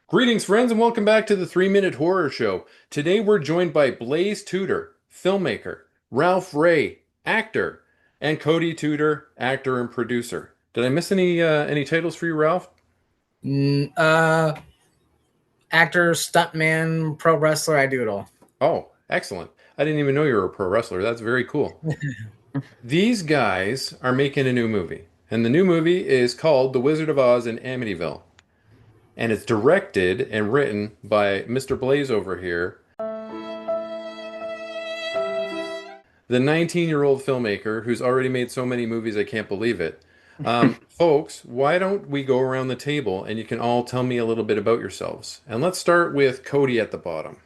Greetings, friends, and welcome back to the 3 Minute Horror Show. Today we're joined by Blaize Tudor, filmmaker, Ralph Ray, actor, and Cody Tudor, actor and producer. Did I miss any titles for you, Ralph? Mm, uh, Actor, stuntman, pro wrestler. I do it all. Oh, excellent. I didn't even know you were a pro wrestler. That's very cool. These guys are making a new movie, and the new movie is called The Wizard of Oz in Amityville. And it's directed and written by Mr. Blaze over here, the 19-year-old filmmaker who's already made so many movies I can't believe it. Folks, why don't we go around the table and you can all tell me a little bit about yourselves? And let's start with Cody at the bottom.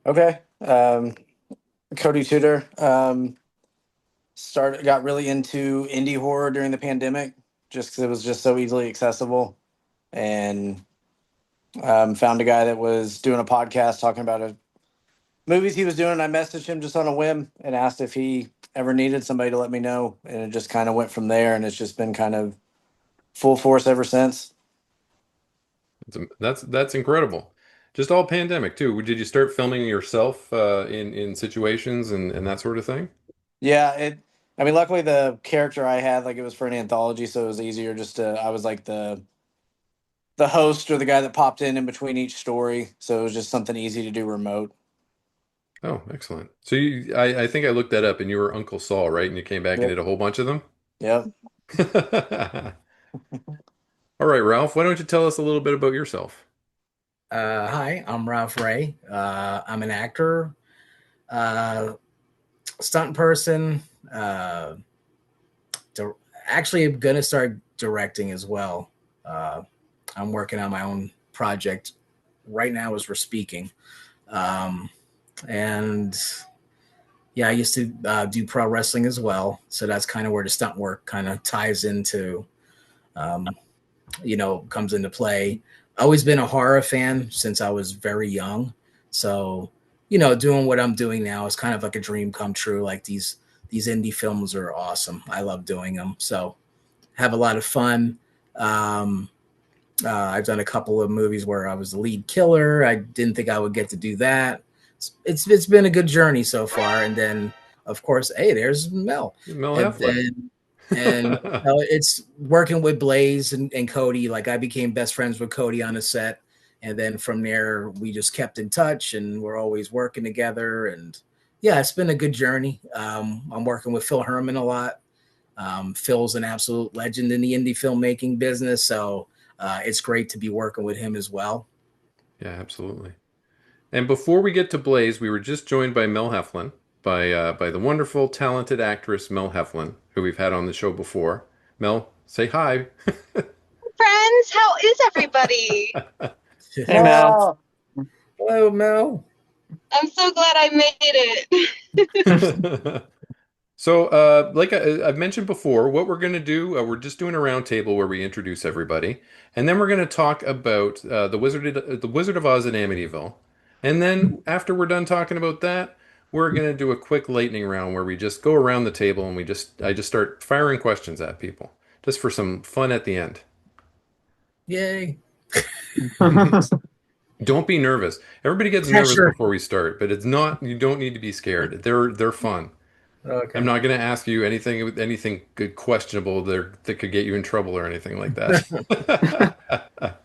Okay. Cody Tudor. Got really into indie horror during the pandemic, just because it was just so easily accessible, and found a guy that was doing a podcast talking about movies he was doing. I messaged him just on a whim and asked if he ever needed somebody to let me know, and it just kind of went from there. And it's just been kind of full force ever since. That's incredible. Just all pandemic too. Did you start filming yourself in situations and that sort of thing? Yeah, it. I mean, luckily the character I had, like, it was for an anthology, so it was easier. Just to, I was like the host or the guy that popped in between each story. So it was just something easy to do remote. Oh, excellent. So I think I looked that up and you were Uncle Saul, right? And you came back and Yep. did a whole bunch of them? Yep. All right, Ralph, why don't you tell us a little bit about yourself? Hi, I'm Ralph Ray. I'm an actor, uh, stunt person. Uh, di- Actually, I'm gonna start directing as well. Uh, I'm working on my own project right now as we're speaking. Um, and yeah, I used to do pro wrestling as well, so that's kind of where the stunt work kind of ties into. Um, comes into play. Always been a horror fan since I was very young. So, doing what I'm doing now is kind of like a dream come true. Like these indie films are awesome. I love doing them. So, have a lot of fun. Um, I've done a couple of movies where I was the lead killer. I didn't think I would get to do that. It's been a good journey so far. And then, of course, hey, there's Mel. Mel And, Heflin. and it's working with Blaize and Cody. Like, I became best friends with Cody on a set, and then from there we just kept in touch, and we're always working together. And yeah, it's been a good journey. I'm working with Phil Herman a lot. Phil's an absolute legend in the indie filmmaking business, so it's great to be working with him as well. Yeah, absolutely. And before we get to Blaze, we were just joined by Mel Heflin, by the wonderful, talented actress Mel Heflin, who we've had on the show before. Mel, say hi. Friends, how is everybody? Hey, Mel. Hello, Mel. I'm so glad I made it. So, like I've mentioned before, what we're going to do, we're just doing a roundtable where we introduce everybody, and then we're going to talk about the Wizard of Oz in Amityville, and then after we're done talking about that, we're going to do a quick lightning round where we just go around the table and I just start firing questions at people, just for some fun at the end. Yay. Don't be nervous. Everybody gets nervous Pressure. before we start, but it's not. You don't need to be scared. They're fun. I'm Okay. not going to ask you anything good questionable that could get you in trouble or anything like that.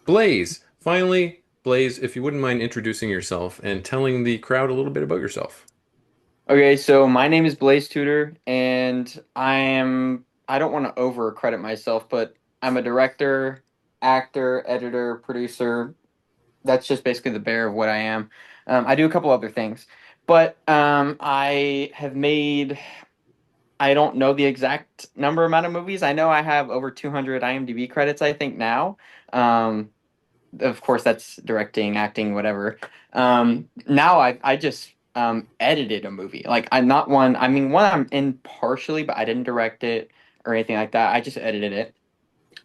Blaze, finally, Blaze, if you wouldn't mind introducing yourself and telling the crowd a little bit about yourself. Okay, so my name is Blaize Tudor, and I don't want to over credit myself, but I'm a director, actor, editor, producer. That's just basically the bare of what I am. I do a couple other things, but I have made, I don't know the exact number amount of movies. I know I have over 200 IMDb credits, I think now. Um, of course, that's directing, acting, whatever. Now I just edited a movie. Like, I'm not one. I mean, one I'm in partially, but I didn't direct it or anything like that. I just edited it.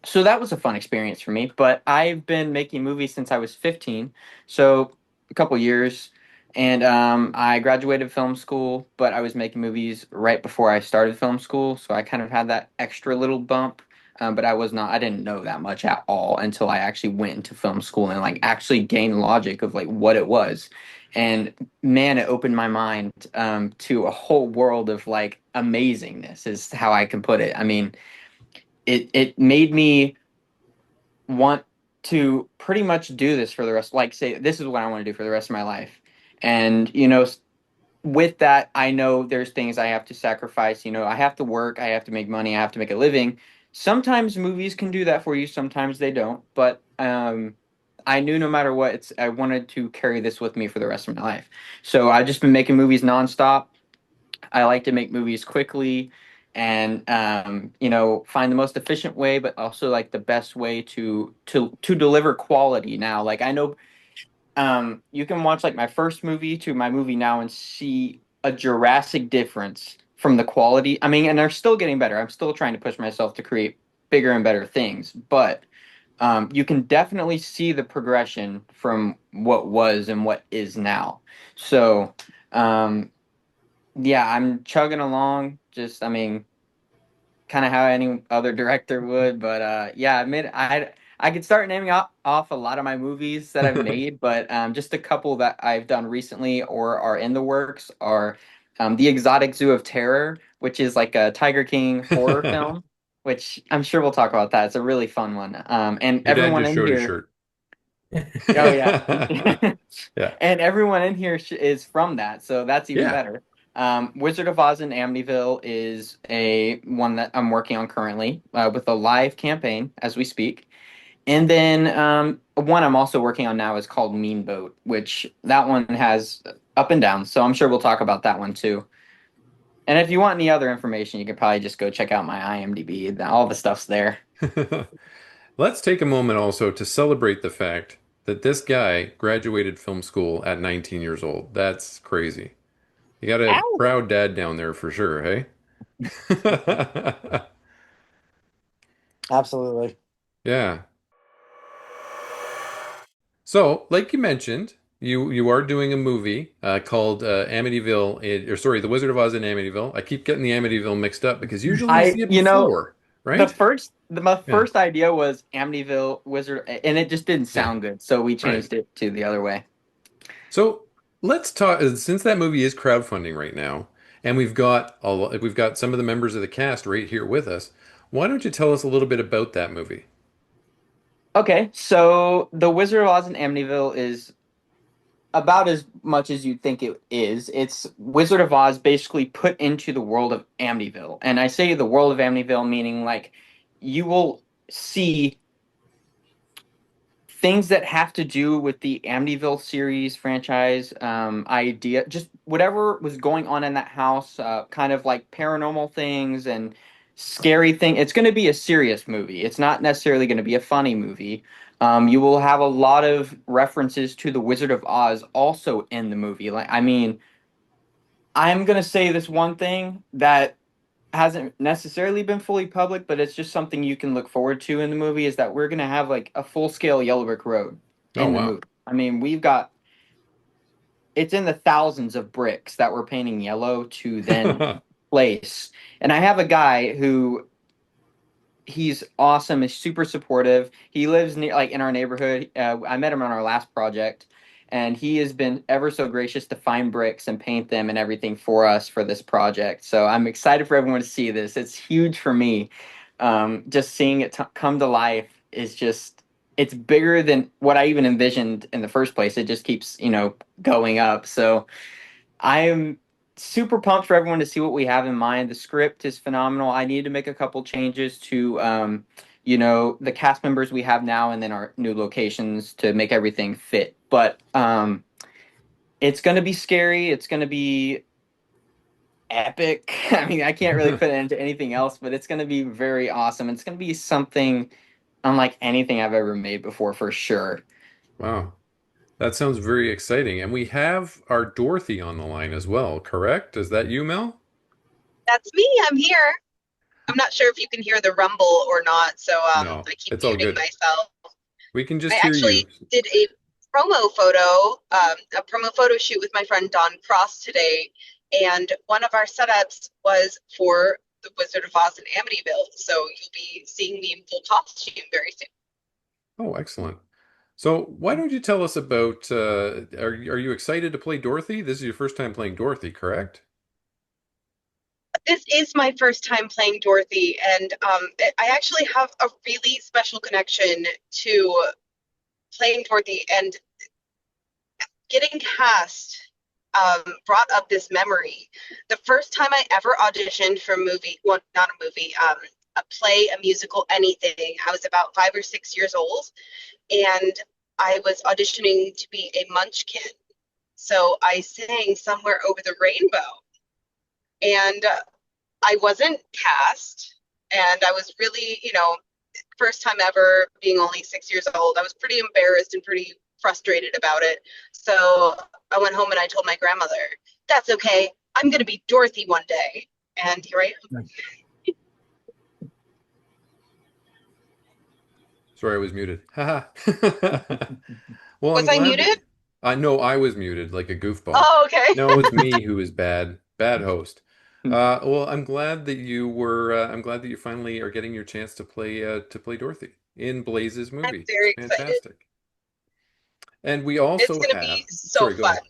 So that was a fun experience for me. But I've been making movies since I was 15, so a couple years. And I graduated film school, but I was making movies right before I started film school, so I kind of had that extra little bump but I didn't know that much at all until I actually went into film school and like actually gained logic of like what it was. And man, it opened my mind to a whole world of like amazingness is how I can put it. I mean, it made me want to pretty much do this for the rest, like say this is what I want to do for the rest of my life. And with that, I know there's things I have to sacrifice. I have to work, I have to make money, I have to make a living. Sometimes movies can do that for you, sometimes they don't. But I knew no matter what, I wanted to carry this with me for the rest of my life. So I've just been making movies nonstop. I like to make movies quickly and find the most efficient way, but also like the best way to deliver quality now. Like I know you can watch like my first movie to my movie now and see a drastic difference from the quality. I mean, and they're still getting better. I'm still trying to push myself to create bigger and better things, but you can definitely see the progression from what was and what is now. So, yeah, I'm chugging along. Just, I mean, kind of how any other director would. But yeah, I could start naming off a lot of my movies that I've made, but just a couple that I've done recently or are in the works are The Exotic Zoo of Terror, which is like a Tiger King horror film, which I'm sure we'll talk about that. It's a really fun one. And Your dad everyone just in showed his here, shirt. oh yeah, Yeah. and everyone in here is from that, so that's even Yeah. better. Wizard of Oz in Amityville is a one that I'm working on currently with a live campaign as we speak. And then one I'm also working on now is called Mean Boat, which that one has up and downs. So I'm sure we'll talk about that one too. And if you want any other information, you could probably just go check out my IMDb. All the stuff's there. Let's take a moment also to celebrate the fact that this guy graduated film school at 19 years old. That's crazy. You got a Ow! proud dad down there for sure, hey? Absolutely. Yeah. So, like you mentioned, you are doing a movie called Amityville, or sorry, The Wizard of Oz in Amityville. I keep getting the Amityville mixed up because usually you see I, it you know, before, right? my Yeah. first idea was Amityville Wizard, and it just didn't Yeah. sound good, so we Right. changed it to the other way. So let's talk since that movie is crowdfunding right now, and we've got some of the members of the cast right here with us. Why don't you tell us a little bit about that movie? Okay, so The Wizard of Oz in Amityville is about as much as you'd think it is. It's Wizard of Oz basically put into the world of Amityville, and I say the world of Amityville meaning like you will see things that have to do with the Amityville series franchise idea, just whatever was going on in that house, kind of like paranormal things and scary thing. It's going to be a serious movie. It's not necessarily going to be a funny movie. You will have a lot of references to the Wizard of Oz also in the movie. Like, I mean, I'm going to say this one thing that hasn't necessarily been fully public, but it's just something you can look forward to in the movie is that we're going to have like a full scale Yellow Brick Road Oh, in the wow. movie. I mean, we've got it's in the thousands of bricks that we're painting yellow to then place. And I have a guy who he's awesome, he's super supportive. He lives near like in our neighborhood. I met him on our last project and he has been ever so gracious to find bricks and paint them and everything for us for this project. So I'm excited for everyone to see this. It's huge for me. Just seeing it come to life is just it's bigger than what I even envisioned in the first place. It just keeps going up. So I am super pumped for everyone to see what we have in mind. The script is phenomenal. I need to make a couple changes to the cast members we have now and then our new locations to make everything fit. But it's going to be scary. It's going to be epic. I mean, I can't really put it into anything else, but it's going to be very awesome. It's going to be something unlike anything I've ever made before for sure. Wow. That sounds very exciting. And we have our Dorothy on the line as well, correct? Is that you, Mel? That's me. I'm here. I'm not sure if you can hear the rumble or not, so No, I keep it's all muting good. myself. We can I just hear you. actually did a promo photo shoot with my friend Don Cross today, and one of our setups was for the Wizard of Oz in Amityville. So you'll be seeing me in full costume very soon. Oh, excellent. So why don't you tell us about, are you excited to play Dorothy? This is your first time playing Dorothy, correct? This is my first time playing Dorothy, and I actually have a really special connection to playing Dorothy, and getting cast brought up this memory. The first time I ever auditioned for a movie, well, not a movie, a play, a musical, anything, I was about 5 or 6 years old, and I was auditioning to be a munchkin. So I sang Somewhere Over the Rainbow, and I wasn't cast, and I was really, first time ever being only 6 years old. I was pretty embarrassed and pretty frustrated about it. So I went home and I told my grandmother, that's okay. I'm going to be Dorothy one day. And here I am. Sorry, I was muted. Haha. Well, I'm Was I glad muted? I know I was muted like a goofball. Oh, okay. No, it's me who is bad. Bad host. Well, I'm glad that I'm glad that you finally are getting your chance to play Dorothy in Blaize's I'm movie. It's very excited. fantastic. And we It's also going to have, be so sorry, go fun. ahead.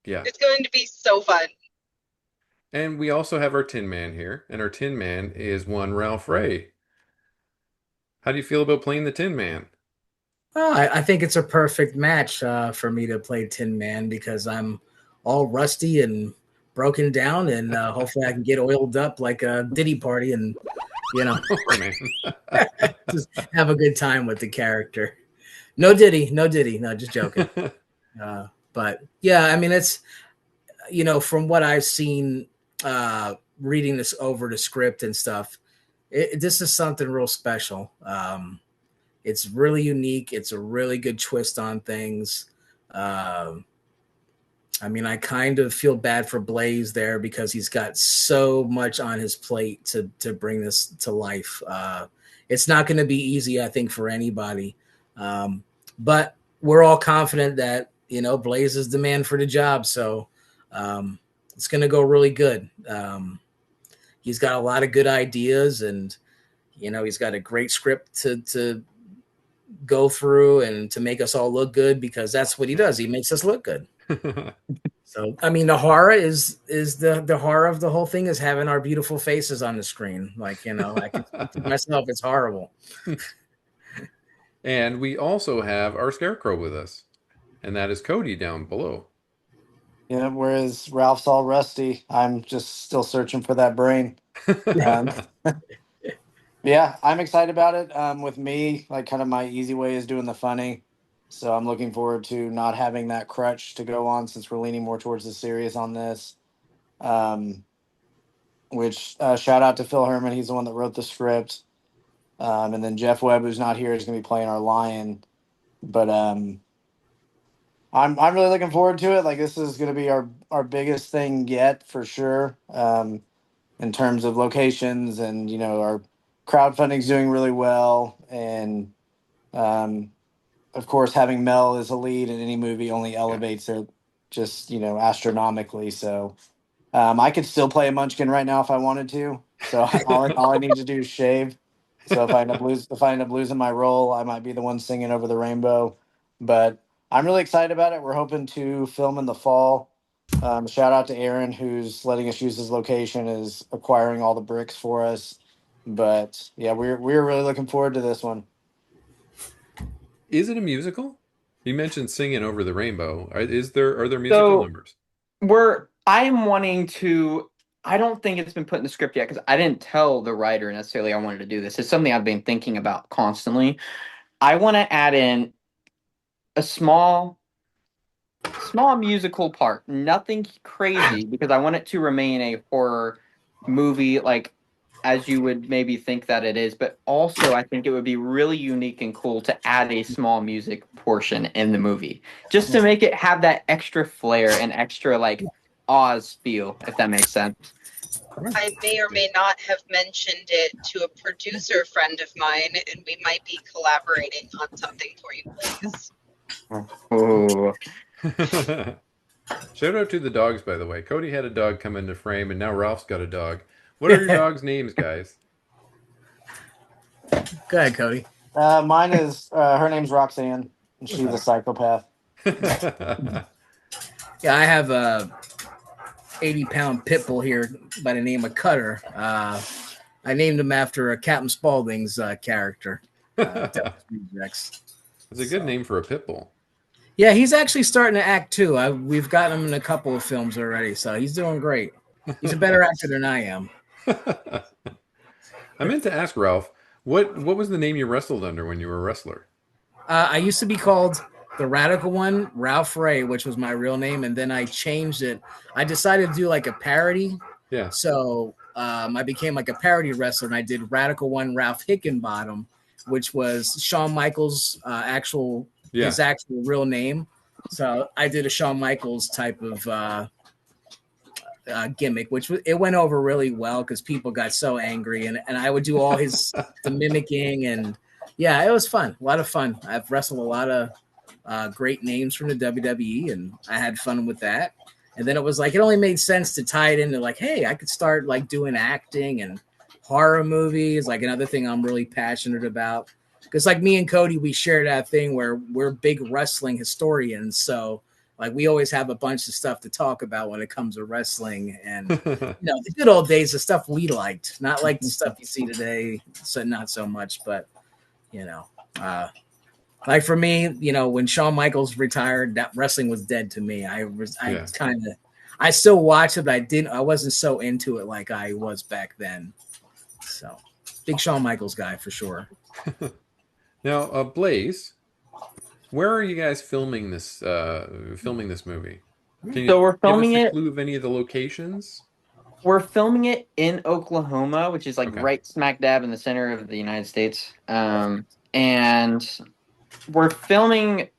Yeah. It's going to be so fun. And we also have our Tin Man here, and our Tin Man is one Ralph Ray. How do you feel about playing the Tin Man? Oh, I think it's a perfect match for me to play Tin Man because I'm all rusty and broken down, and hopefully I can get oiled up like a Diddy party and Oh man. just have a good time with the character. No Diddy, no Diddy, no, just joking. But yeah, I mean, it's from what I've seen, reading this over the script and stuff, this is something real special. It's really unique. It's a really good twist on things. I mean, I kind of feel bad for Blaize there because he's got so much on his plate to bring this to life. It's not going to be easy, I think, for anybody. But we're all confident that Blaize is the man for the job, so it's going to go really good. He's got a lot of good ideas, and he's got a great script to go through and to make us all look good because that's what he does. He makes us look good. So, I mean, the horror is the horror of the whole thing is having our beautiful faces on the screen. Like, I can speak to myself. It's horrible. And we also have our Scarecrow with us, and that is Cody down below. Yeah, whereas Ralph's all rusty, I'm just still searching for that brain. Yeah, I'm excited about it. With me, like kind of my easy way is doing the funny. So I'm looking forward to not having that crutch to go on since we're leaning more towards the serious on this. Um, which shout out to Phil Herman. He's the one that wrote the script. And then Jeff Webb, who's not here, is going to be playing our lion. But I'm really looking forward to it. Like this is going to be our biggest thing yet for sure. In terms of locations and our crowdfunding's doing really well, and of course having Mel as a lead in any movie only elevates it just astronomically. So I could still play a Munchkin right now if I wanted to. So all I need to do is shave. So if I end up losing my role, I might be the one singing over the rainbow. But I'm really excited about it. We're hoping to film in the fall. Shout out to Aaron, who's letting us use his location, is acquiring all the bricks for us. But yeah, we're really looking forward to this one. Is it a musical? You mentioned singing over the rainbow. Are there musical So numbers? I'm wanting to. I don't think it's been put in the script yet because I didn't tell the writer necessarily I wanted to do this. It's something I've been thinking about constantly. I want to add in a small musical part, nothing crazy, because I want it to remain a horror movie, like as you would maybe think that it is. But also, I think it would be really unique and cool to add a small music portion in the movie, just to make it have that extra flair and extra like Oz feel, if that makes sense. I may or may not have mentioned it to a producer friend of mine, and we might be collaborating on something for you, please. Oh, Shout out to the dogs, by the way. Cody had a dog come into frame, and now Ralph's got a dog. What are your dogs' names, guys? Go ahead, Cody. Mine is her name's Roxanne, and she's a psychopath. Yeah, I have a 80-pound pit bull here by the name of Cutter. I named him after a Captain Spaulding's character, Devil's Rejects. It's a good name for a pit bull. Yeah, he's actually starting to act too. We've gotten him in a couple of films already, so he's doing great. He's a better actor than I am. I meant to ask Ralph, what was the name you wrestled under when you were a wrestler? I used to be called the Radical One, Ralph Ray, which was my real name, and then I changed it. I decided to do like a parody, Yeah. so I became like a parody wrestler, and I did Radical One Ralph Hickenbottom, which was Shawn Michaels' his actual real name. So I did a Shawn Michaels type of gimmick, which it went over really well because people got so angry, and I would do all the mimicking, and yeah, it was fun, a lot of fun. I've wrestled a lot of great names from the WWE, and I had fun with that. And then it was like it only made sense to tie it into like, hey, I could start like doing acting and horror movies, like another thing I'm really passionate about. Because like me and Cody, we share that thing where we're big wrestling historians, so like we always have a bunch of stuff to talk about when it comes to wrestling, and the good old days, the stuff we liked, not like the stuff you see today. So not so much, but like for me, when Shawn Michaels retired, that wrestling was dead to me. I still watched it, but I wasn't so into it like I was back then. So big Shawn Michaels guy for sure. Now, Blaize, where are you guys filming this movie? Can you So we're give us filming a it. clue of any of the locations? We're filming it in Oklahoma, which is like Okay. right smack dab in the center of the United States. And we're filming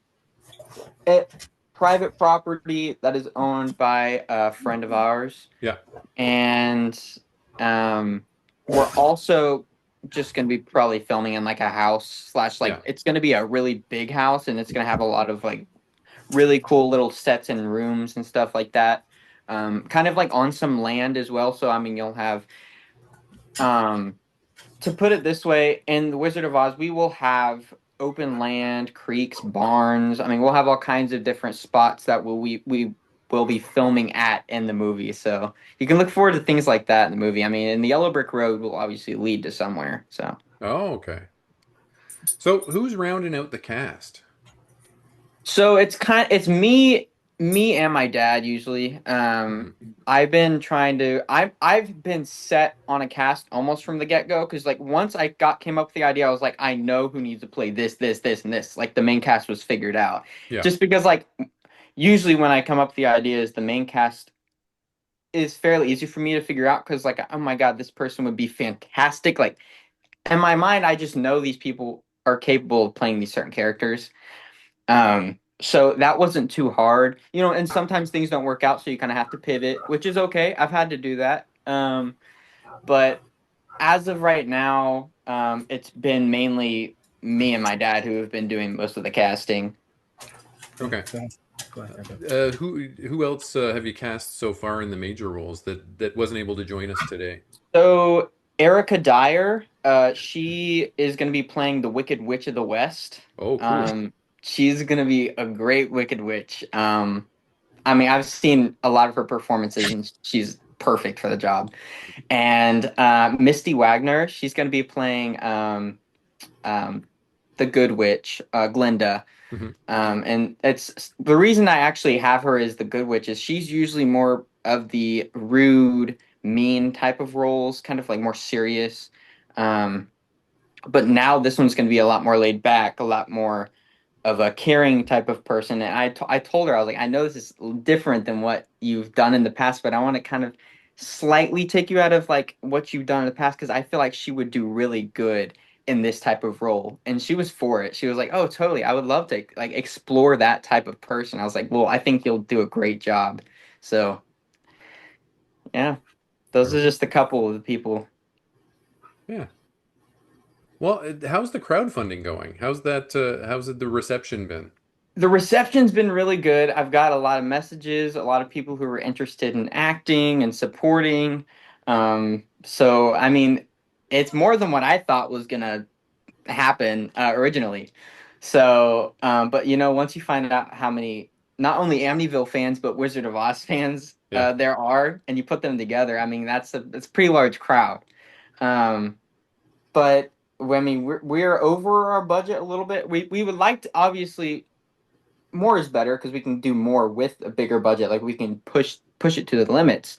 at private property that is owned by a friend of ours. Yeah. And we're also just going to be probably filming in like a house / like it's going to be a really big house, and it's going to have a lot of like really cool little sets and rooms and stuff like that. Kind of like on some land as well. So I mean, you'll have to put it this way, in the Wizard of Oz, we will have open land, creeks, barns. I mean, we'll have all kinds of different spots that we will be filming at in the movie. So you can look forward to things like that in the movie. I mean, and the Yellow Brick Road will obviously lead to somewhere. So. Oh, okay. So who's rounding out the cast? So it's me and my dad usually. I've been I've been set on a cast almost from the get-go, because like once I came up with the idea, I was like, I know who needs to play this, and this. Like the main cast was figured out. Yeah. Just because like usually when I come up with the ideas, the main cast is fairly easy for me to figure out, because like, oh my God, this person would be fantastic. Like in my mind, I just know these people are capable of playing these certain characters. So that wasn't too hard, and sometimes things don't work out, so you kind of have to pivot, which is okay. I've had to do that. But as of right now, it's been mainly me and my dad who have been doing most of the casting. Okay. Go ahead. Who else have you cast so far in the major roles that wasn't able to join us today? So Erica Dyer, she is going to be playing the Wicked Witch of the West. Oh, cool. She's going to be a great Wicked Witch. I mean, I've seen a lot of her performances, and she's perfect for the job. And Misty Wagner, she's going to be playing the Good Witch, Glinda. Mm-hmm. And it's the reason I actually have her as the Good Witch is she's usually more of the rude, mean type of roles, kind of like more serious. But now this one's going to be a lot more laid back, a lot more of a caring type of person. And I told her, I was like, I know this is different than what you've done in the past, but I want to kind of slightly take you out of like what you've done in the past, because I feel like she would do really good in this type of role. And she was for it. She was like, oh, totally. I would love to like explore that type of person. I was like, well, I think you'll do a great job. So yeah, those are just a couple of the people. Yeah. Well, how's the crowdfunding going? How's the reception been? The reception's been really good. I've got a lot of messages, a lot of people who are interested in acting and supporting. So I mean, it's more than what I thought was gonna happen originally. So, but once you find out how many not only Amityville fans but Wizard of Oz fans Yeah. there are, and you put them together, I mean that's a pretty large crowd. Um, but I mean we're over our budget a little bit. We would like to obviously more is better because we can do more with a bigger budget. Like we can push it to the limits.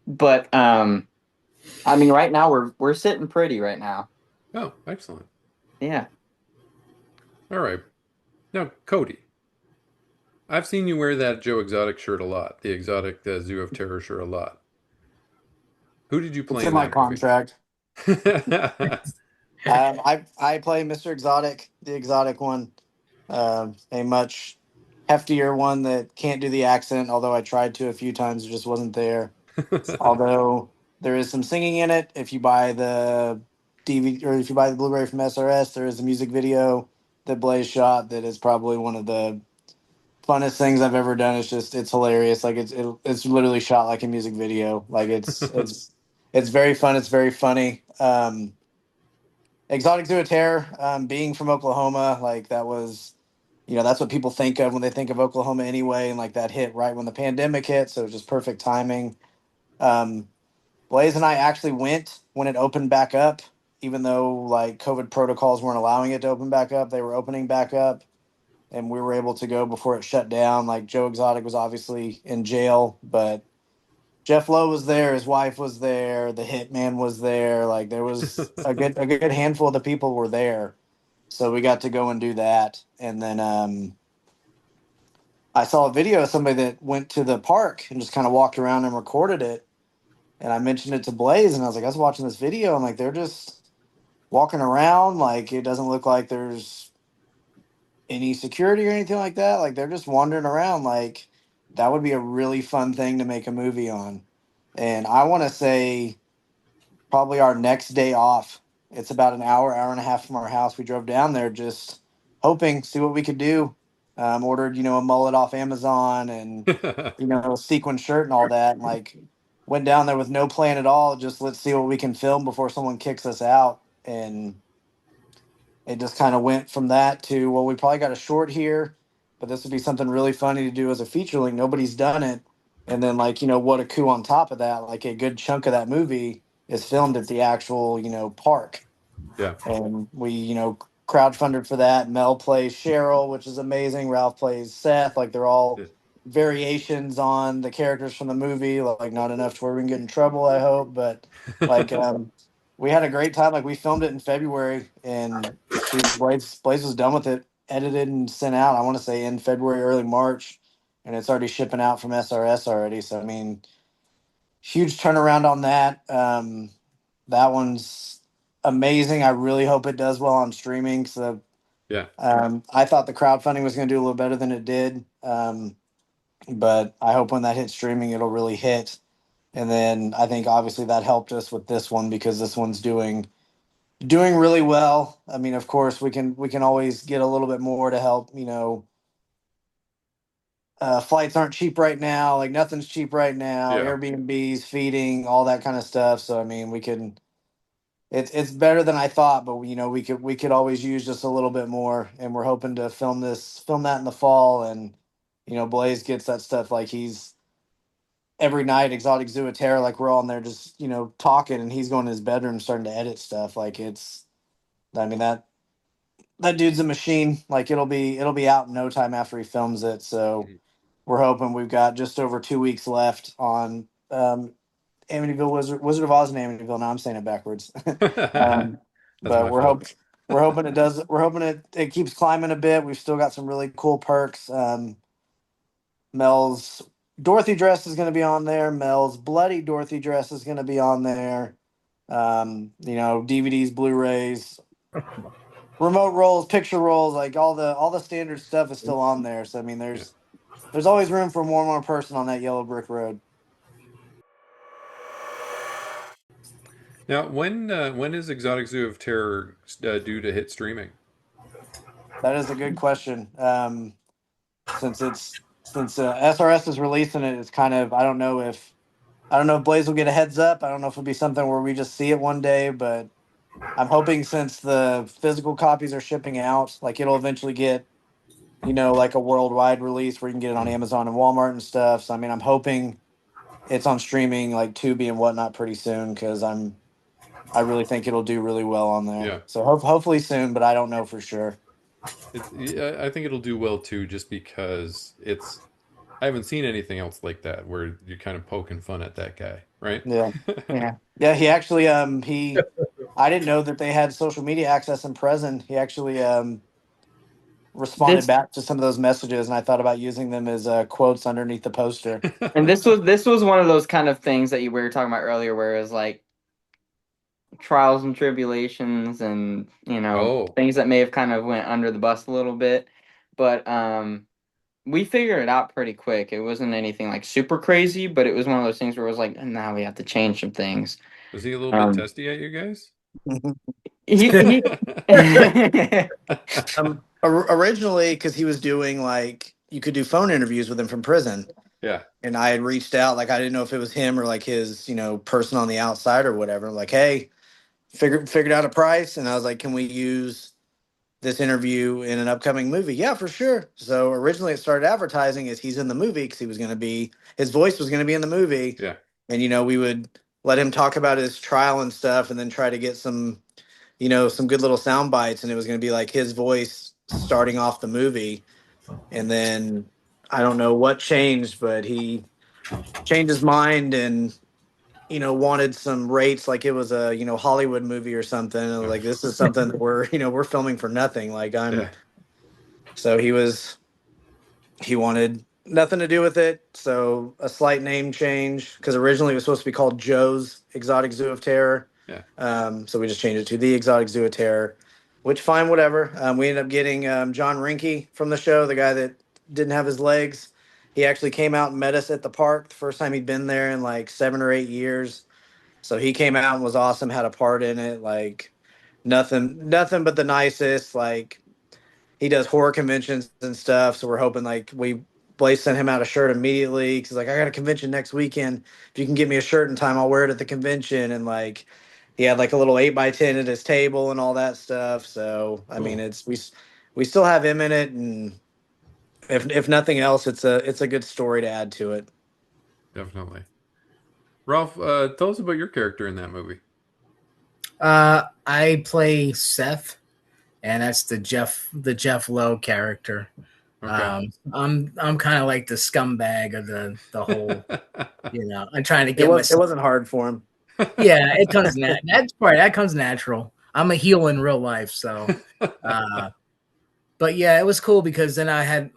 But I mean right now we're sitting pretty right now. Oh, excellent. Yeah. All right. Now, Cody, I've seen you wear that Joe Exotic shirt a lot, the Exotic Zoo of Terror shirt a lot. Who did you It's play in in my that movie? contract. I play Mr. Exotic, the exotic one, a much heftier one that can't do the accent. Although I tried to a few times, it just wasn't there. Although there is some singing in it. If you buy the DVD or if you buy the Blu-ray from SRS, there is a music video that Blaze shot that is probably one of the funnest things I've ever done. It's hilarious. Like it's literally shot like a music video. Like it's very fun. It's very funny. Exotic Zoo of Terror, being from Oklahoma, like that was, that's what people think of when they think of Oklahoma anyway. And like that hit right when the pandemic hit. So it was just perfect timing. Um, Blaze and I actually went when it opened back up, even though like COVID protocols weren't allowing it to open back up. They were opening back up and we were able to go before it shut down. Like Joe Exotic was obviously in jail, but Jeff Lowe was there, his wife was there, the hitman was there. Like there was a good handful of the people were there. So we got to go and do that. And then I saw a video of somebody that went to the park and just kind of walked around and recorded it. And I mentioned it to Blaze and I was like, I was watching this video and like they're just walking around. Like it doesn't look like there's any security or anything like that. Like they're just wandering around. Like that would be a really fun thing to make a movie on. And I want to say probably our next day off. It's about an hour and a half from our house. We drove down there just hoping, see what we could do. Ordered, a mullet off Amazon and, a sequin shirt and all that. And like went down there with no plan at all. Just let's see what we can film before someone kicks us out. And it just kind of went from that to, well, we probably got a short here, but this would be something really funny to do as a feature length. Nobody's done it. And then, like, what a coup on top of that. Like, a good chunk of that movie is filmed at the actual, park. Yeah. And we, crowdfunded for that. Mel plays Cheryl, which is amazing. Ralph plays Seth. Like, they're all Yeah. variations on the characters from the movie. Like, not enough to where we can get in trouble, I hope. But, like, we had a great time. Like, we filmed it in February, and shoot, Blaze was done with it, edited and sent out. I want to say in February, early March, and it's already shipping out from SRS already. So, I mean, huge turnaround on that. That one's amazing. I really hope it does well on streaming. So, Yeah. I thought the crowdfunding was going to do a little better than it did. But I hope when that hits streaming, it'll really hit. And then I think obviously that helped us with this one because this one's doing really well. I mean, of course, we can always get a little bit more to help. Flights aren't cheap right now. Like nothing's cheap right now. Yeah. Airbnbs, feeding, all that kind of stuff. So I mean, we can. It's better than I thought, but we could always use just a little bit more. And we're hoping to film that in the fall. And Blaze gets that stuff like he's every night Exotic Zoo of Terror. Like we're all in there just talking, and he's going to his bedroom starting to edit stuff. Like it's. I mean that dude's a machine. Like it'll be out in no time after he films it. So Mhm. we're hoping we've got just over 2 weeks left on Amityville Wizard of Oz and Amityville. Now I'm saying it backwards. um, That's but my fault. we're hoping it does. We're hoping it keeps climbing a bit. We've still got some really cool perks. Mel's Dorothy dress is going to be on there. Mel's bloody Dorothy dress is going to be on there. DVDs, Blu-rays, remote rolls, picture rolls, like all the standard stuff is still on there. So I mean, Yeah. there's always room for one more person on that yellow brick road. Now, when is Exotic Zoo of Terror due to hit streaming? That is a good question. Since SRS is releasing it, it's kind of I don't know if I don't know if Blaize will get a heads up. I don't know if it'll be something where we just see it one day, but I'm hoping since the physical copies are shipping out, like it'll eventually get, like a worldwide release where you can get it on Mm. Amazon and Walmart and stuff. So I mean, I'm hoping it's on streaming like Tubi and whatnot pretty soon because I really think it'll do really well on there. Yeah. So hopefully soon, but I don't know for sure. Yeah, I think it'll do well too, just because I haven't seen anything else like that where you're kind of poking fun at that guy, right? Yeah, yeah. He actually he I didn't know that they had social media access in prison. He actually responded This back to some of those messages, and I thought about using them as quotes underneath the poster. and this was one of those kind of things that you we were talking about earlier, where it was like trials and tribulations, and Oh, things that may have kind of went under the bus a little bit, but we figured it out pretty quick. It wasn't anything like super crazy, but it was one of those things where it was like, now we have to change some things. was he a little bit Um, testy at you guys? he Originally, because he was doing like you could do phone interviews with him from prison, Yeah. and I had reached out like I didn't know if it was him or like his person on the outside or whatever. Like, hey, figured out a price, and I was like, can we use this interview in an upcoming movie? Yeah, for sure. So originally it started advertising as he's in the movie because his voice was going to be in the movie. Yeah. And, we would let him talk about his trial and stuff and then try to get some, some good little sound bites. And it was going to be like his voice starting off the movie. And then I don't know what changed, but he changed his mind and, wanted some rates like it was a, Hollywood movie or something. And I was like, this is something that we're filming for nothing. Like Yeah. so he wanted nothing to do with it. So a slight name change because originally it was supposed to be called Joe's Exotic Zoo of Terror. Yeah. So we just changed it to the Exotic Zoo of Terror, which fine, whatever. We ended up getting John Rinke from the show, the guy that didn't have his legs. He actually came out and met us at the park the first time he'd been there in like 7 or 8 years. So he came out and was awesome, had a part in it, like nothing but the nicest. Like he does horror conventions and stuff. So we're hoping like Blaze sent him out a shirt immediately because like I got a convention next weekend. If you can get me a shirt in time, I'll wear it at the convention. And like he had like a little 8x10 at his table and all that stuff. So I mean, Cool. we still have him in it, and if nothing else, it's a good story to add to it. Definitely. Ralph, tell us about your character in that movie. I play Seth, and that's the Jeff Lowe character. Okay. I'm kind of like the scumbag of the whole. I'm trying to It get was it myself. wasn't hard for him. Yeah, it comes that comes natural. I'm a heel in real life, so. But yeah, it was cool because then I had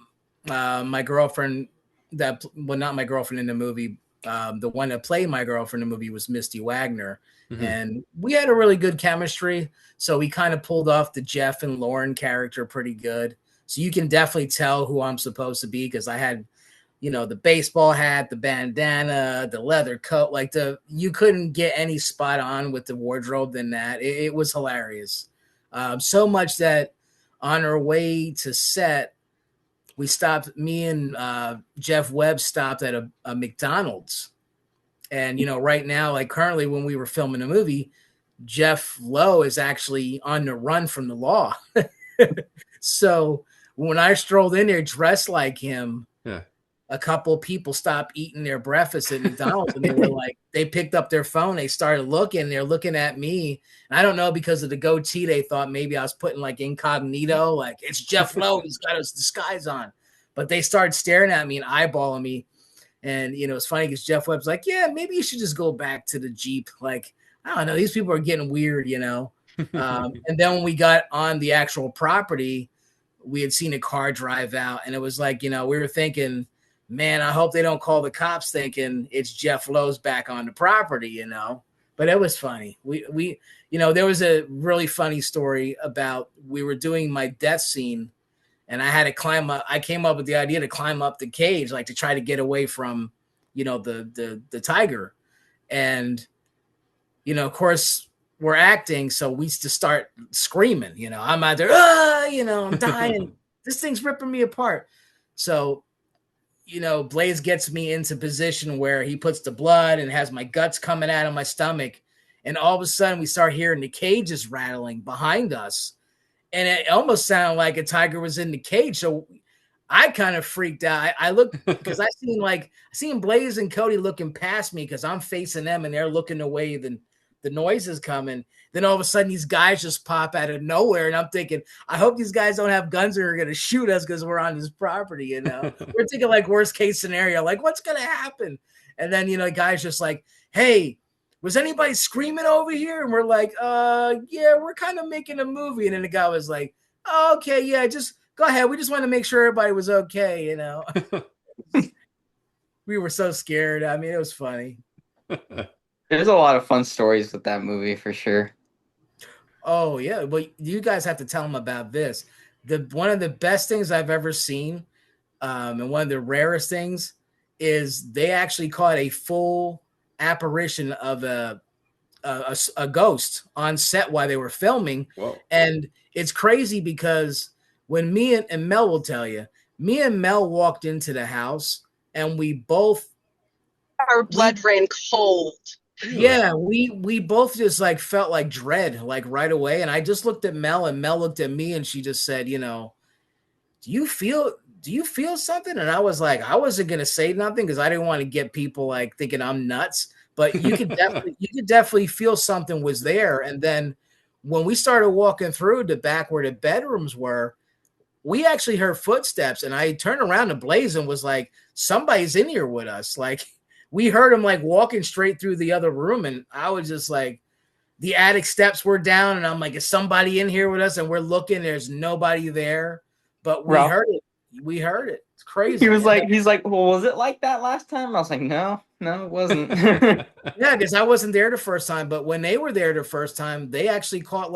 my girlfriend not my girlfriend in the movie. The one that played my girlfriend in the movie was Misty Wagner, Mhm. and we had a really good chemistry. So we kind of pulled off the Jeff and Lauren character pretty good. So you can definitely tell who I'm supposed to be because I had, the baseball hat, the bandana, the leather coat. Like you couldn't get any spot on with the wardrobe than that. It was hilarious. So much that on our way to set, we stopped. Me and Jeff Webb stopped at a McDonald's, and right now, like currently, when we were filming the movie, Jeff Lowe is actually on the run from the law. So when I strolled in there dressed like him, Yeah. a couple of people stopped eating their breakfast at McDonald's and they were like, they picked up their phone, they started looking, they're looking at me. And I don't know, because of the goatee, they thought maybe I was putting like incognito, like it's Jeff Lowe, he's got his disguise on. But they started staring at me and eyeballing me. And it's funny because Jeff Webb's like, yeah, maybe you should just go back to the Jeep. Like, I don't know, these people are getting weird. And then when we got on the actual property, we had seen a car drive out, and it was like, we were thinking, man, I hope they don't call the cops thinking it's Jeff Lowe's back on the property. But it was funny. We there was a really funny story about we were doing my death scene, and I had to climb up. I came up with the idea to climb up the cage, like to try to get away from, the tiger. And, of course, we're acting, so we just start screaming. I'm out there, I'm dying. This thing's ripping me apart. So, Blaize gets me into position where he puts the blood and has my guts coming out of my stomach. And all of a sudden we start hearing the cages rattling behind us. And it almost sounded like a tiger was in the cage. So I kind of freaked out. I looked because I seen Blaize and Cody looking past me because I'm facing them and they're looking away. Then the noise is coming. Then all of a sudden these guys just pop out of nowhere, and I'm thinking, I hope these guys don't have guns or are going to shoot us because we're on this property. We're thinking like worst case scenario, like what's going to happen? And then the guy's just like, "Hey, was anybody screaming over here?" And we're like, yeah, we're kind of making a movie. And then the guy was like, oh, okay, yeah, just go ahead. We just want to make sure everybody was okay. We were so scared. I mean, it was funny. There's a lot of fun stories with that movie for sure. Oh yeah, but you guys have to tell them about this. One of the best things I've ever seen, and one of the rarest things, is they actually caught a full apparition of a ghost on set while they were filming. Whoa. And it's crazy because when and Mel will tell you, me and Mel walked into the house and we both Our blood ran cold. Really? yeah, we both just like felt like dread like right away. And I just looked at Mel and Mel looked at me and she just said, do you feel something? And I was like, I wasn't gonna say nothing because I didn't want to get people like thinking I'm nuts. But you could definitely feel something was there. And then when we started walking through the back where the bedrooms were, we actually heard footsteps. And I turned around to Blaize and was like, somebody's in here with us. Like we heard him like walking straight through the other room. And I was just like, the attic steps were down. And I'm like, is somebody in here with us? And we're looking, there's nobody there. But we Ralph, heard it. We heard it. It's crazy. he's like, well, was it like that last time? I was like, no, it wasn't. Yeah, because I wasn't there the first time, but when they were there the first time, they actually caught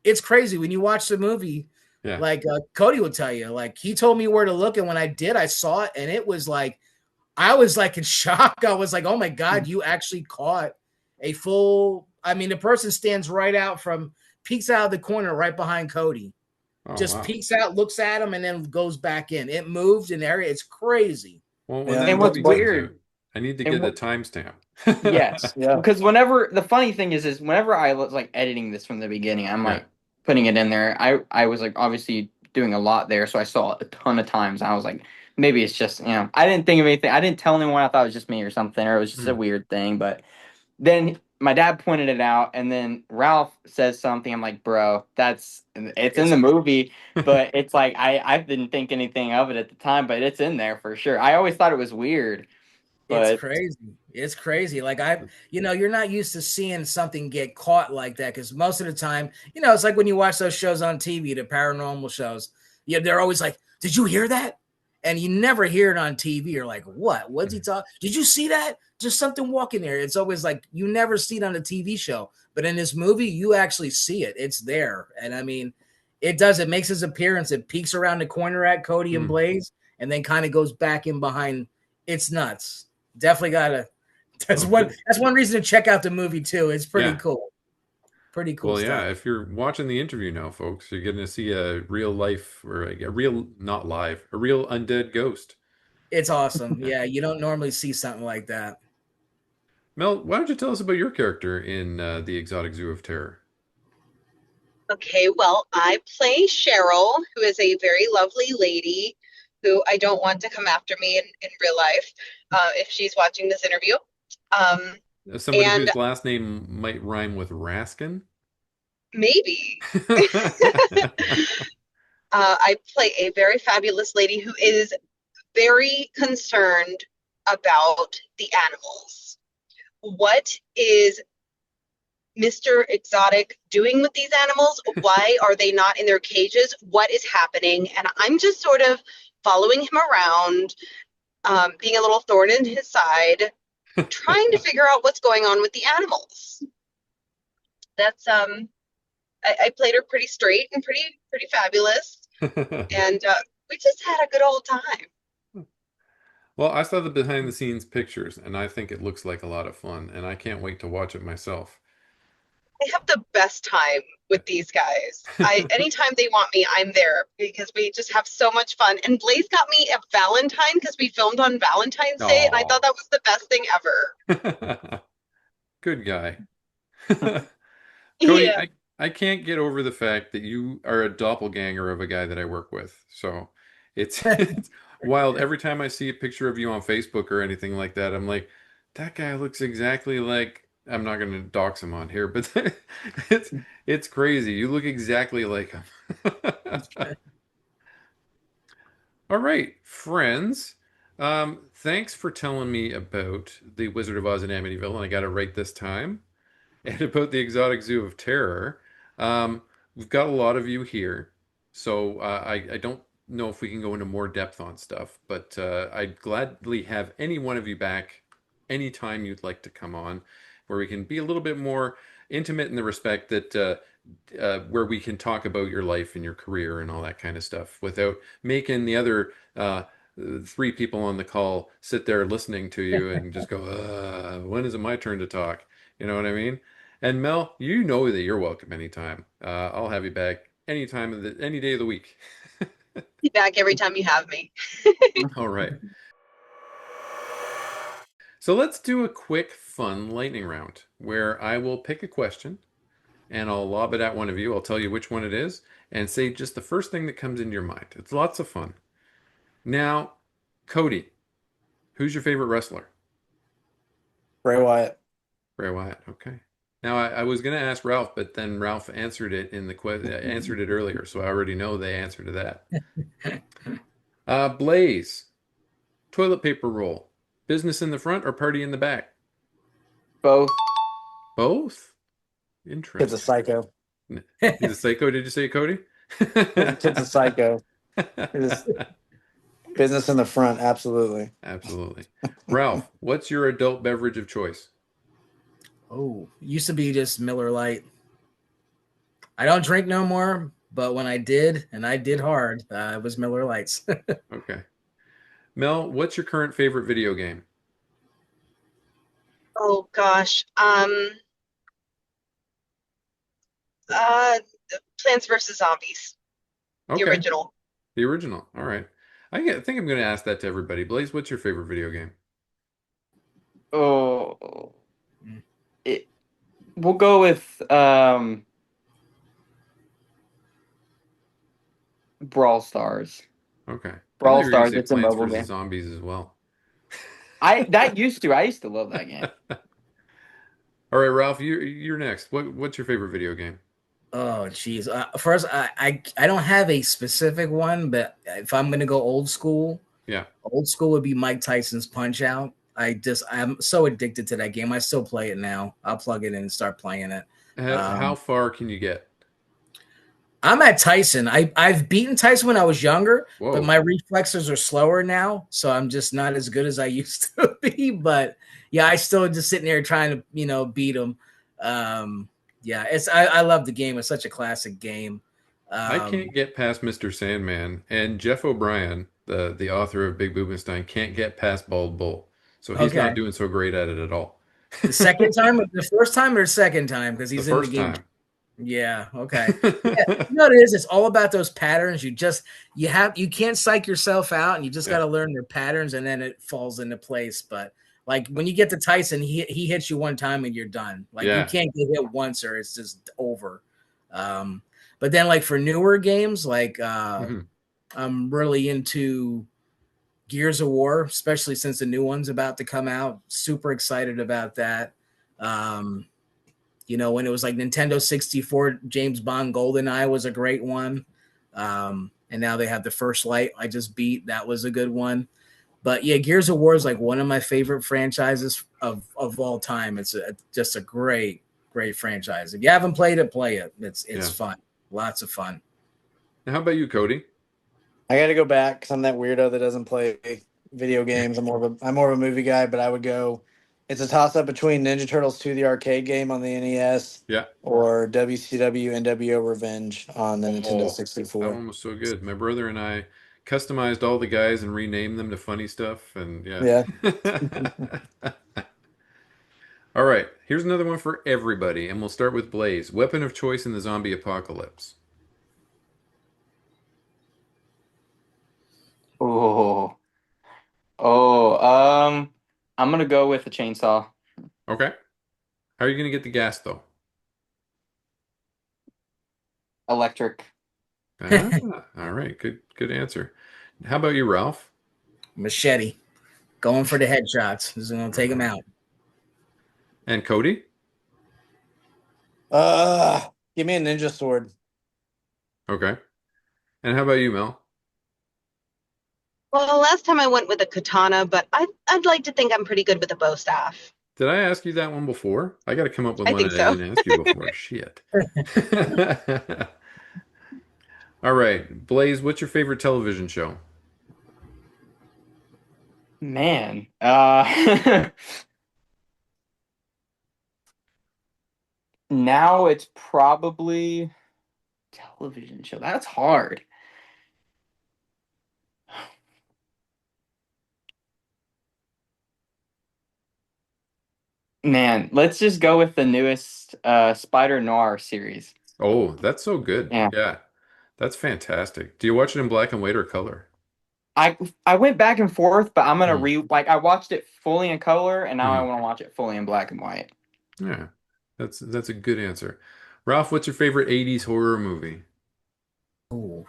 it's crazy when you watch the movie. Yeah. Like Cody would tell you, like he told me where to look, and when I did, I saw it, and it was like I was like in shock. I was like, "Oh my god, you actually caught a full!" I mean, the person stands right out peeks out of the corner right behind Cody, Oh, just wow. peeks out, looks at him, and then goes back in. It moved in area. It's crazy. Well, when Yeah. that And what's movie comes weird, out, I need to and get a what, timestamp. yes, Yeah. because whenever the funny thing is whenever I was like editing this from the beginning, I'm Yeah. like putting it in there. I was like obviously doing a lot there, so I saw it a ton of times. I was like, maybe it's just I didn't think of anything. I didn't tell anyone. I thought it was just me or something, or it was just a Hmm. weird thing. But then my dad pointed it out, and then Ralph says something. I'm like, bro, it's in It's the movie, but it's like I didn't think anything of it at the time, but it's in there for sure. I always thought it was weird, It's but crazy. It's crazy. Like you're not used to seeing something get caught like that because most of the time, it's like when you watch those shows on TV, the paranormal shows. Yeah, they're always like, "Did you hear that?" And you never hear it on TV. You're like, "What? What's he talking? Did you see that? Just something walking there." It's always like you never see it on a TV show, but in this movie, you actually see it. It's there, and I mean, it does. It makes its appearance. It peeks around the corner at Cody and Hmm. Blaize, and then kind of goes back in behind. It's nuts. Definitely gotta. That's Oh, one. cool. That's one reason to check out the movie too. It's pretty Yeah. cool. Pretty cool Well, stuff. yeah, if you're watching the interview now, folks, you're going to see a real life or a real, not live, a real undead ghost. It's awesome. Yeah, you don't normally see something like that. Mel, why don't you tell us about your character in The Exotic Zoo of Terror? Okay, well, I play Cheryl, who is a very lovely lady who I don't want to come after me in real life if she's watching this interview. Um, Somebody and whose last name might rhyme with Raskin? maybe I play a very fabulous lady who is very concerned about the animals. What is Mr. Exotic doing with these animals? Why are they not in their cages? What is happening? And I'm just sort of following him around, being a little thorn in his side, trying to figure out what's going on with the animals. That's I played her pretty straight and pretty fabulous, and we just had a good old time. Well, I saw the behind the scenes pictures and I think it looks like a lot of fun and I can't wait to watch it myself. I have the best time with these guys. Anytime they want me, I'm there because we just have so much fun. And Blaze got me a Valentine because we filmed on Valentine's Day, and I Oh, thought that was the best thing ever. good guy. Cody, Yeah. I can't get over the fact that you are a doppelganger of a guy that I work with. So it's wild. Every time I see a picture of you on Facebook or anything like that, I'm like, that guy looks exactly like, I'm not going to dox him on here, but it's it's crazy. You look exactly like him. All right, friends. Thanks for telling me about the Wizard of Oz in Amityville, and I got it right this time. And about the Exotic Zoo of Terror. Um, we've got a lot of you here, so I don't know if we can go into more depth on stuff, but I'd gladly have any one of you back anytime you'd like to come on, where we can be a little bit more intimate in the respect that where we can talk about your life and your career and all that kind of stuff without making the other three people on the call sit there listening to you and just go, when is it my turn to talk? You know what I mean? And Mel, you know that you're welcome anytime. I'll have you back anytime of any day of the week. Be back every time you have me. All right. So let's do a quick, fun lightning round where I will pick a question and I'll lob it at one of you. I'll tell you which one it is and say just the first thing that comes into your mind. It's lots of fun. Now, Cody, who's your favorite wrestler? Bray Wyatt. Bray Wyatt. Okay. Now I was going to ask Ralph, but then Ralph answered it in the answered it earlier, so I already know the answer to that. Blaze, toilet paper roll, business in the front or party in the back? Both. Both. Kid's a Interesting. psycho. He's a psycho. Did you say Cody? Kid's a psycho. It is business in the front, absolutely. Absolutely. Ralph, what's your adult beverage of choice? Oh, used to be just Miller Lite. I don't drink no more, but when I did, and I did hard, it was Miller Lights. Okay. Mel, what's your current favorite video game? Oh gosh. Uh, Plants vs. Zombies, the Okay, original. the original. All right. Think I'm going to ask that to everybody. Blaze, what's your favorite video game? Oh, it, we'll go with Brawl Stars. Okay. I thought Brawl you were going to Stars. say It's a Plants mobile vs. game. Zombies as well. I used to love that game. All right, Ralph, you're next. What's your favorite video game? Oh, geez. First, I don't have a specific one, but if I'm gonna go Yeah. old school would be Mike Tyson's Punch Out. I'm so addicted to that game. I still play it now. I'll plug it in and start playing it. How Um, far can you get? I'm at Tyson. I've beaten Tyson when I was younger, but Whoa. my reflexes are slower now, so I'm just not as good as I used to be. But yeah, I still just sitting there trying to beat him. Yeah, I love the game. It's such a classic game. I Um, can't get past Mr. Sandman, and Jeff O'Brien, the author of Big Boobenstein, can't get past Bald Bull. So he's not okay, doing so great at it at all. the first time or second time because The he's in the first game. time. Yeah. Okay. Yeah. You know what it is? It's all about those patterns. You can't psych yourself out, and you just got Yeah. to learn their patterns, and then it falls into place. But like when you get to Tyson, he hits you one time and you're done. Like you Yeah. can't get hit once or it's just over. Um, but then like for newer games, like Mhm. I'm really into Gears of War, especially since the new one's about to come out. Super excited about that. Um, when it was like Nintendo 64, James Bond GoldenEye was a great one. And now they have the First Light I just beat. That was a good one. But yeah, Gears of War is like one of my favorite franchises of all time. It's just a great, great franchise. If you haven't played it, play it. It's Yeah. fun. Lots of fun. Now, how about you, Cody? I got to go back because I'm that weirdo that doesn't play video games. I'm more of a movie guy, but I would go. It's a toss up between Ninja Turtles 2, the arcade game on the NES, Yeah. or WCW NWO Revenge on the Nintendo Oh, that 64. one was so good. My brother and I customized all the guys and renamed them to funny stuff, and yeah. Yeah. All All right, here's another one for everybody, and we'll start with Blaze. Weapon of choice in the zombie apocalypse. Oh, oh, I'm gonna go with a chainsaw. Okay. How are you going to get the gas, though? Electric. Ah, all right. Good answer. How about you, Ralph? Machete. Going for the headshots. This is going to All take him right. out. And Cody? Give me a ninja sword. Okay. And how about you, Mel? Well, last time I went with a katana, but I'd like to think I'm pretty good with a bow staff. Did I ask you that one before? I got to come up with I one think that I so. didn't ask you before. Shit. All right. Blaze, what's your favorite television show? Man, now it's probably television show. That's hard. Man, let's just go with the newest Spider Noir series. Oh, that's so good. Yeah. Yeah. That's fantastic. Do you watch it in black and white or color? I I went back and forth, but I'm gonna Mm. I watched it fully in color and now I Hmm. want to watch it fully in black and white. Yeah. That's a good answer. Ralph, what's your favorite 80s horror movie? Oh,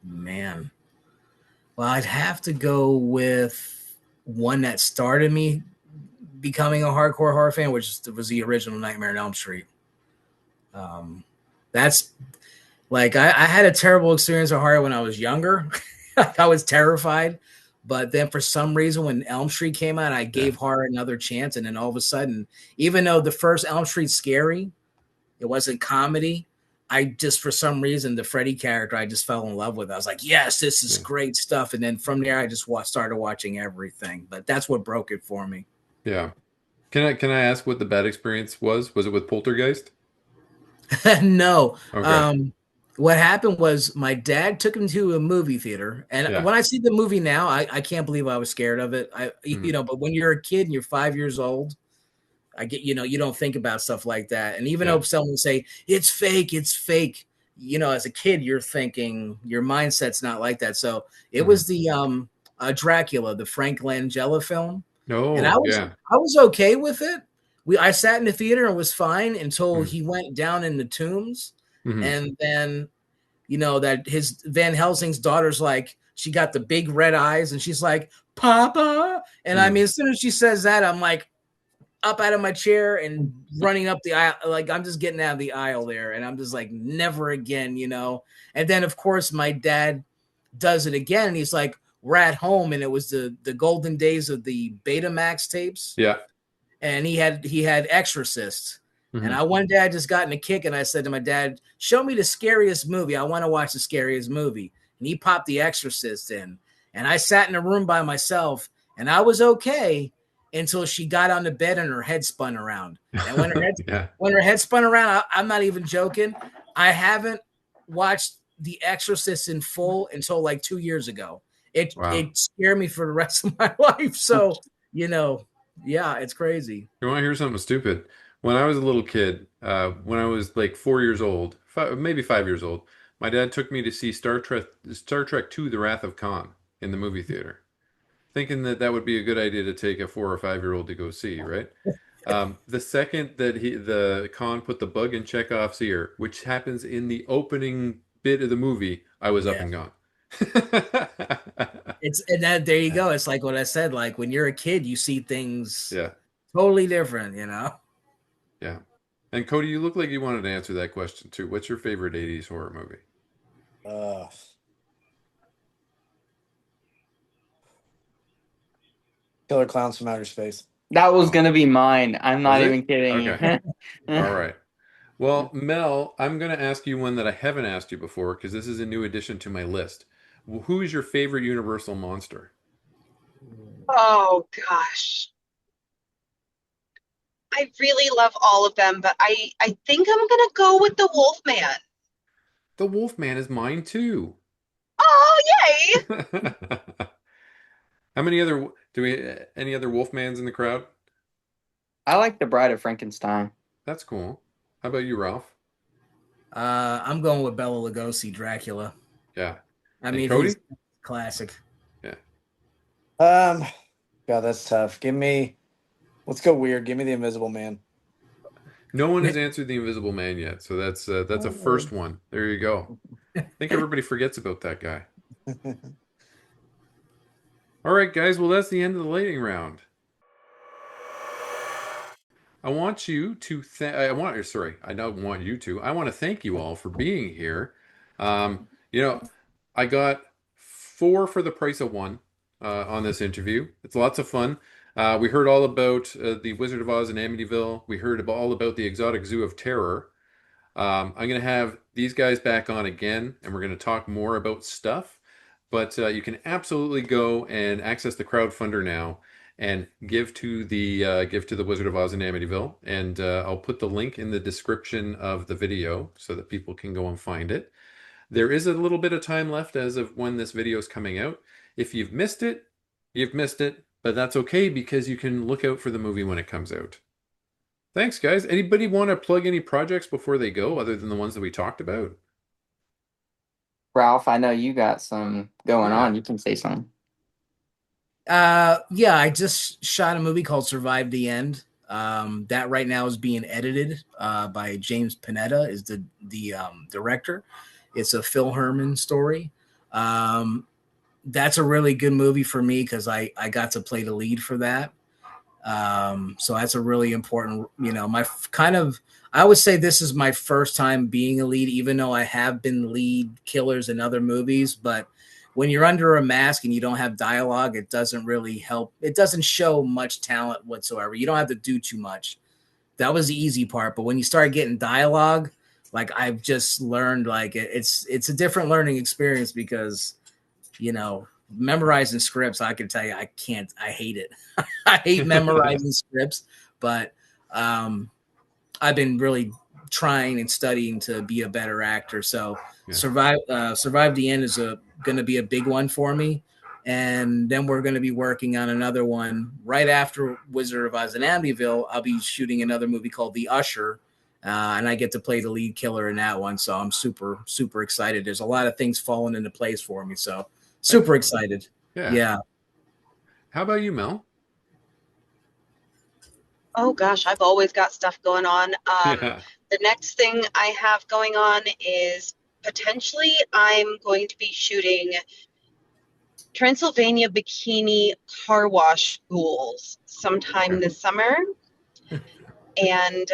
man. Well, I'd have to go with one that started me becoming a hardcore horror fan, which was the original Nightmare on Elm Street. Um, that's like I had a terrible experience with horror when I was younger. I was terrified, but then for some reason, when Elm Street came out, I Yeah. gave horror another chance, and then all of a sudden, even though the first Elm Street scary, it wasn't comedy. I just for some reason the Freddy character I just fell in love with. I was like, yes, this is Yeah. great stuff. And then from there I just started watching everything. But that's what broke it for me. Yeah. Can I ask what the bad experience was? Was it with Poltergeist? No. Okay. What happened was my dad took him to a movie theater. And Yeah. when I see the movie now, I can't believe I was scared of it. Mhm. But when you're a kid and you're 5 years old, I get, you don't think about stuff like that. And even Yeah. though someone say it's fake, as a kid, you're thinking your mindset's not like that. So it Hmm. was the Dracula, the Frank Langella film, and I No, was yeah. I was okay with it. I sat in the theater and was fine until Hmm. he went down in the tombs, Hmm. and then that his Van Helsing's daughter's like she got the big red eyes and she's like Papa, and I Hmm. mean as soon as she says that, I'm like up out of my chair and running up the aisle. Like I'm just getting out of the aisle there. And I'm just like, never again. And then of course my dad does it again. And he's like, we're at home. And it was the golden days of the Betamax tapes. Yeah. And he had Exorcist. And Hmm. I one day I just got in a kick and I said to my dad, show me the scariest movie. I want to watch the scariest movie. And he popped The Exorcist in. And I sat in a room by myself and I was okay until she got on the bed and her head spun around. And Yeah. when her head spun around, I'm not even joking. I haven't watched The Exorcist in full until like 2 years ago. It Wow. it scared me for the rest of my life. So, you know, yeah, it's crazy. You want to hear something stupid? When I was a little kid, when I was like 4 years old, maybe 5 years old, my dad took me to see Star Trek II: The Wrath of Khan in the movie theater, thinking that that would be a good idea to take a 4 or 5 year old to go see, right? The second that the Khan put the bug in Chekhov's ear, which happens in the opening bit of the movie, I was up Yeah. and gone. It's and that there you go. It's like what I said, like when you're a kid, you see things Yeah, totally different. yeah. And Cody, you look like you wanted to answer that question too. What's your favorite 80s horror movie? Uh, Killer Clowns from Outer Space. That was Oh, gonna be mine. I'm was not it? even kidding Okay. you. All right. Well, Mel, I'm going to ask you one that I haven't asked you before because this is a new addition to my list. Who is your favorite Universal monster? Oh gosh. I really love all of them, but I think I'm gonna go with the Wolfman. The Wolfman is mine too. Oh, yay! How many other do we any other Wolfmans in the crowd? I like The Bride of Frankenstein. That's cool. How about you, Ralph? I'm going with Bela Lugosi, Dracula. Yeah. I And mean, Cody? he's classic. Yeah. Um, God, that's tough. Let's go weird. Give me the Invisible Man. No one has answered the Invisible Man yet, so that's a first one. There you go. I think everybody forgets about that guy. All right, guys. Well, that's the end of the lightning round. I want you to I want sorry, I don't want you to. I want to thank you all for being here. You know, I got four for the price of one on this interview. It's lots of fun. We heard all about the Wizard of Oz in Amityville. We heard all about the Exotic Zoo of Terror. I'm going to have these guys back on again, and we're going to talk more about stuff. But you can absolutely go and access the crowdfunder now and give to the Wizard of Oz in Amityville, and I'll put the link in the description of the video so that people can go and find it. There is a little bit of time left as of when this video is coming out. If you've missed it, you've missed it, but that's okay because you can look out for the movie when it comes out. Thanks, guys. Anybody want to plug any projects before they go, other than the ones that we talked about? Ralph, I know you got some going Yeah. on. You can say something. Yeah, I just shot a movie called Survive the End. That right now is being edited by James Panetta, is the director. It's a Phil Herman story. That's a really good movie for me because I got to play the lead for that. So that's a really important, I would say this is my first time being a lead, even though I have been lead killers in other movies. But when you're under a mask and you don't have dialogue, it doesn't really help. It doesn't show much talent whatsoever. You don't have to do too much. That was the easy part. But when you start getting dialogue, like I've just learned, like it's a different learning experience because memorizing scripts, I can tell you, I hate it. I hate memorizing scripts, but I've been really trying and studying to be a better actor. So Yeah. Survive the End is going to be a big one for me. And then we're going to be working on another one right after Wizard of Oz and Amityville. I'll be shooting another movie called The Usher, and I get to play the lead killer in that one. So I'm super, super excited. There's a lot of things falling into place for me. So super Excellent. excited. Yeah. Yeah. How about you, Mel? Oh gosh, I've always got stuff going on. Yeah. The next thing I have going on is potentially I'm going to be shooting Transylvania bikini car wash ghouls sometime this summer. And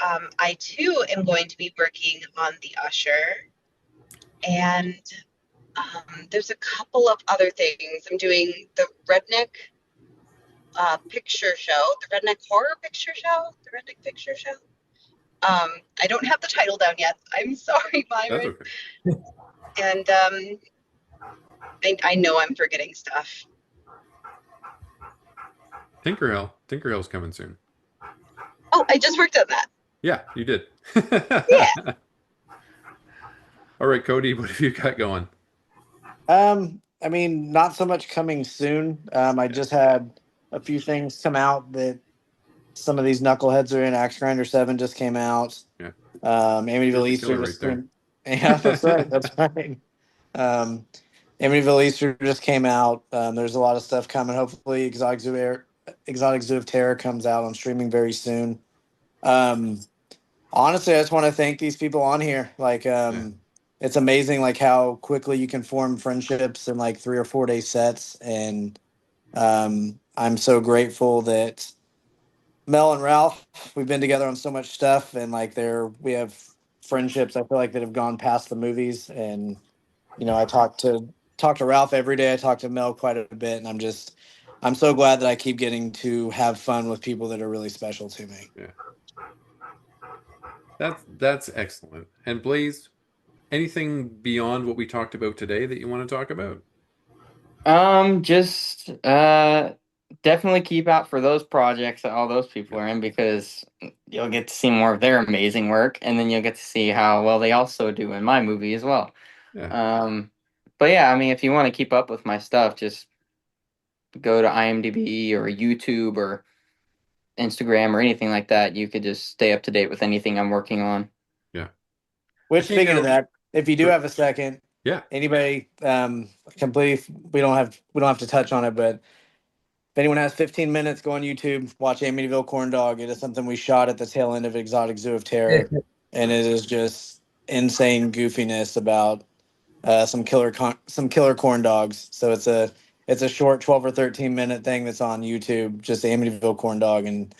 I too am going to be working on The Usher. And there's a couple of other things. I'm doing the Redneck picture show, the Redneck Horror Picture Show, the Redneck Picture Show. I don't have the title down yet. I'm sorry, That's Byron. okay. And I know I'm forgetting stuff. Tinkerhill's coming soon. Oh, I just worked on that. Yeah, you did. Yeah. All right, Cody, what have you got going? I mean, not so much coming soon. I just had a few things come out that some of these knuckleheads are in. Axe Grinder 7 just came out. Yeah. There's Amityville the Easter killer right just there. came. Yeah, that's right. That's right. Amityville Easter just came out. There's a lot of stuff coming. Hopefully, Exotic Zoo of Terror comes out on streaming very soon. Um, Honestly, I just want to thank these people on here. Yeah. It's amazing like how quickly you can form friendships in like 3 or 4 day sets, and I'm so grateful that Mel and Ralph, we've been together on so much stuff, and like we have friendships I feel like that have gone past the movies. And I talk to Ralph every day. I talk to Mel quite a bit, and I'm so glad that I keep getting to have fun with people that are really special to me. Yeah. That's excellent. And Blaze, anything beyond what we talked about today that you want to talk about? Just definitely keep out for those projects that all those people Yeah. are in because you'll get to see more of their amazing work, and then you'll get to see how well they also do in my movie as well. Yeah. But yeah, I mean, if you want to keep up with my stuff, just go to IMDb or YouTube or Instagram or anything like that, you could just stay up to date with anything I'm working on. Yeah. Which, can't speaking get of over. that, if you do Sure. have a second, Yeah. anybody completely, we don't have to touch on it, but if anyone has 15 minutes, go on YouTube, watch Amityville Corn Dog. It is something we shot at the tail end of Exotic Zoo of Terror, and it is just insane goofiness about some killer corn dogs. So it's a short 12 or 13-minute thing that's on YouTube, just Amityville Corn Dog, and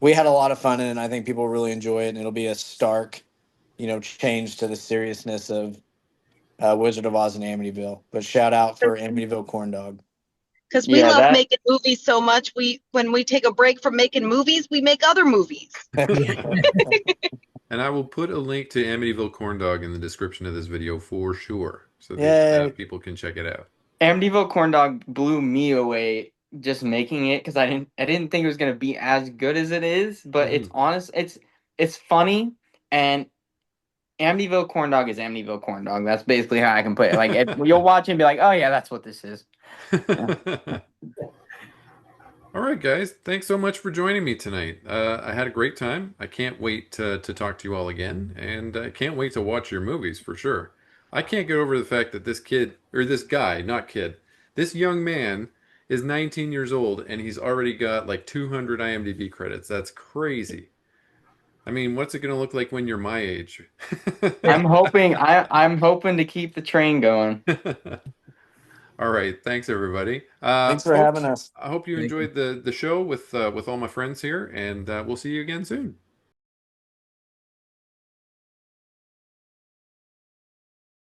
we had a lot of fun in it. And I think people really enjoy it, and it'll be a stark, change to the seriousness of Wizard of Oz and Amityville. But shout out for Amityville Corn Dog. Because we Yeah, love that making movies so much. When we take a break from making movies, we make other movies. And I will put a link to Amityville Corn Dog in the description of this video for sure, so that Yay! people can check it out. Amityville Corn Dog blew me away just making it because I didn't think it was gonna be as good as it is, but it's Mhm. honest, it's funny, and Amityville Corn Dog is Amityville Corn Dog. That's basically how I can put it. Like you'll watch it and be like, oh yeah, that's what this is. Yeah. All right, guys. Thanks so much for joining me tonight. I had a great time. I can't wait to talk to you all again, and I can't wait to watch your movies for sure. I can't get over the fact that this kid, or this guy, not kid, this young man is 19 years old and he's already got like 200 IMDb credits. That's crazy. I mean, what's it going to look like when you're my age? I'm hoping to keep the train going. All right, thanks everybody. Thanks for having Folks, us. I hope you Thank you. enjoyed the show with all my friends here, and we'll see you again soon.